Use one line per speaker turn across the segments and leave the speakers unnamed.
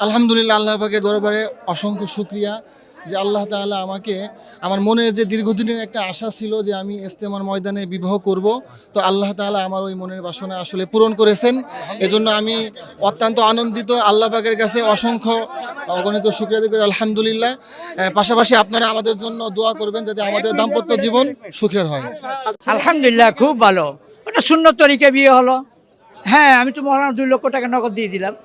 আলহামদুলিল্লাহ, আল্লাহ পাকের দরবারে অসংখ্য শুকরিয়া যে আল্লাহ তাআলা আমাকে আমার মনের যে দীর্ঘদিনের একটা আশা ছিল যে আমি ইজতেমার ময়দানে বিবাহ করব, তো আল্লাহ তাআলা আমার ওই মনের বাসনা আসলে পূরণ করেছেন। এজন্য আমি অত্যন্ত আনন্দিত। আল্লাহ পাকের কাছে অসংখ্য অগণিত শুকরিয়া আদায় করি আলহামদুলিল্লাহ। পাশাপাশি আপনারা আমাদের জন্য দোয়া করবেন যাতে আমাদের দাম্পত্য জীবন সুখের হয়।
আলহামদুলিল্লাহ, খুব ভালো। ওটা সুন্নত তরিকে বিয়ে হলো। হ্যাঁ, আমি তো মহারানা 2 লক্ষ টাকা নগদ দিয়ে দিলাম।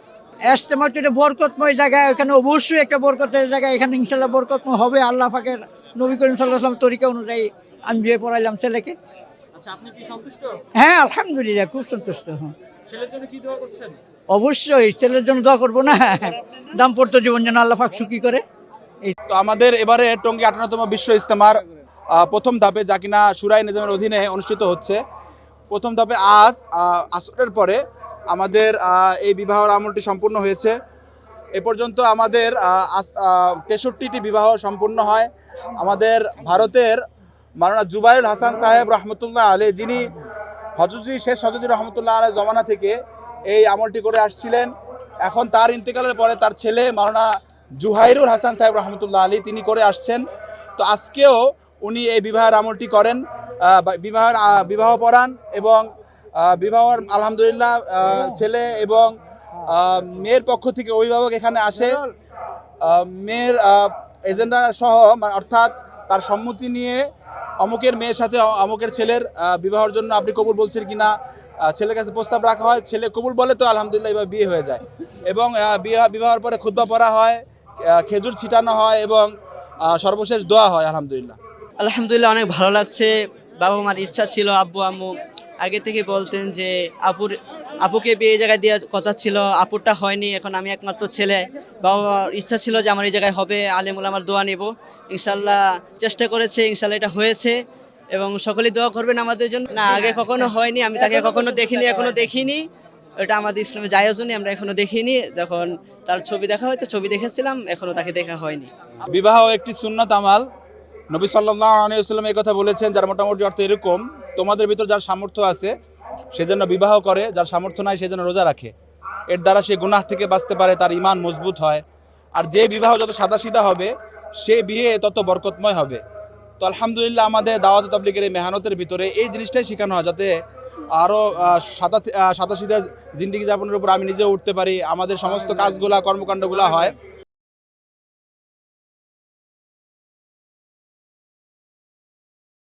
ইজতেমা তো এটা বরকতময় জায়গা, এখানে অবশ্যই একটা বরকতের জায়গা, এখানে ইনশাল্লাহ বরকতময় হবে। আল্লাহ পাকের নবী করিম সাল্লাল্লাহু আলাইহি ওয়াসাল্লাম তরিকা অনুযায়ী আমি বিয়ে পড়াইলাম ছেলেকে।
আচ্ছা, আপনি কি সন্তুষ্ট?
হ্যাঁ, আলহামদুলিল্লাহ, খুব সন্তুষ্ট। হ্যাঁ,
ছেলের জন্য কি দোয়া করছেন?
অবশ্যই ছেলের জন্য দোয়া করবো না? দাম্পত্য জীবন যেন আল্লাহ পাক সুখী করে।
তো আমাদের এবারে টঙ্গী 58তম বিশ্ব ইজতেমার প্রথম ধাপে, যা কিনা শুরাই নিজামের অধীনে অনুষ্ঠিত হচ্ছে, প্রথম ধাপে আজ আসরের পরে আমাদের এই বিবাহের আমলটি সম্পূর্ণ হয়েছে। এ পর্যন্ত আমাদের 63টি বিবাহ সম্পূর্ণ হয়। আমাদের ভারতের মাওলানা জুবাইরুল হাসান সাহেব রহমতুল্লাহ আলী, যিনি শেষ হজরত রহমতুল্লাহ আলী জমানা থেকে এই আমলটি করে আসছিলেন, এখন তার ইন্তেকালের পরে তার ছেলে মাওলানা জুহাইরুল হাসান সাহেব রহমতুল্লাহ আলী তিনি করে আসছেন। তো আজকেও উনি এই বিবাহের আমলটি করেন, বিবাহ পড়ান এবং বিবাহের আলহামদুলিল্লাহ ছেলে এবং মেয়ের পক্ষ থেকে অভিভাবক এখানে আসে। মেয়ের এজেন্ডা সহ, অর্থাৎ তার সম্মতি নিয়ে অমুকের মেয়ের সাথে অমুকের ছেলের বিবাহের জন্য আপনি কবুল বলছেন কিনা ছেলের কাছে প্রস্তাব রাখা হয়। ছেলে কবুল বলে তো আলহামদুলিল্লাহ এবার বিয়ে হয়ে যায় এবং বিবাহের পরে খুতবা পড়া হয়, খেজুর ছিটানো হয় এবং সর্বশেষ দোয়া হয় আলহামদুলিল্লাহ।
আলহামদুলিল্লাহ, অনেক ভালো লাগছে। বাবা মার ইচ্ছা ছিল, আব্বু আম্মু আগে থেকে বলতেন যে আপুকে বিয়ে এই জায়গায় দেওয়ার কথা ছিল, আপুরটা হয়নি। এখন আমি একমাত্র ছেলে, বাবা মার ইচ্ছা ছিল যে আমার এই জায়গায় হবে, আলেমুল আমার দোয়া নেব। ইনশাল্লাহ চেষ্টা করেছে, ইনশাল্লাহ এটা হয়েছে এবং সকলেই দোয়া করবেন আমাদের জন্য। না, আগে কখনো হয়নি, আমি তাকে কখনো দেখিনি, এখনো দেখিনি। এটা আমাদের ইসলামে জায়েজও নেই, আমরা এখনো দেখিনি। যখন তার ছবি দেখা হয়তো, ছবি দেখেছিলাম, এখনো তাকে দেখা হয়নি।
বিবাহ একটি সুন্নাত আমাল। নবী সাল্লাল্লাহু আলাইহি ওয়াসাল্লাম এই কথা বলেছেন, যার মোটামুটি অর্থ এরকম: তোমাদের ভিতর যার সামর্থ্য আছে সেজন্য বিবাহ করে, যার সামর্থ্য নাই সেজন্য রোজা রাখে। এর দ্বারা সে গুনাহ থেকে বাঁচতে পারে, তার ঈমান মজবুত হয়। আর যে বিবাহ যত সাদাসিধা হবে সে বিয়ে তত বরকতময় হবে। তো আলহামদুলিল্লাহ, আমাদের দাওয়াত তাবলীগের এই মেহনতের ভিতরে এই জিনিসটাই শেখানো হয়, যাতে আরও সাদাসিধা জিন্দেগি যাপনের উপর আমি নিজেও উঠতে পারি, আমাদের সমস্ত কাজগুলা কর্মকাণ্ডগুলো হয়।